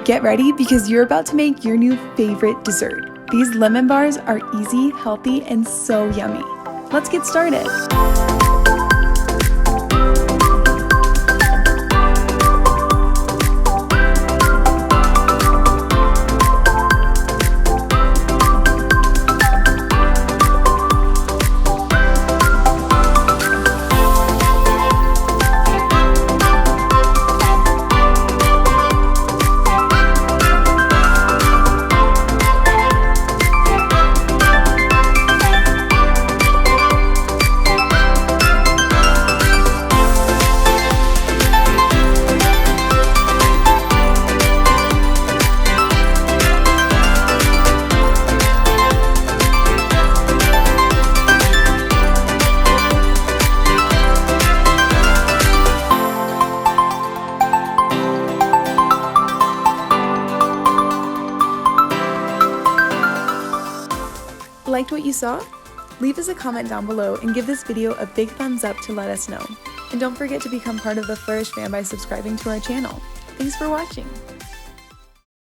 Get ready because you're about to make your new favorite dessert. These lemon bars are easy, healthy, and so yummy. Let's get started. Liked what you saw? Leave us a comment down below and give this video a big thumbs up to let us know. And don't forget to become part of the Flourish fam by subscribing to our channel. Thanks for watching!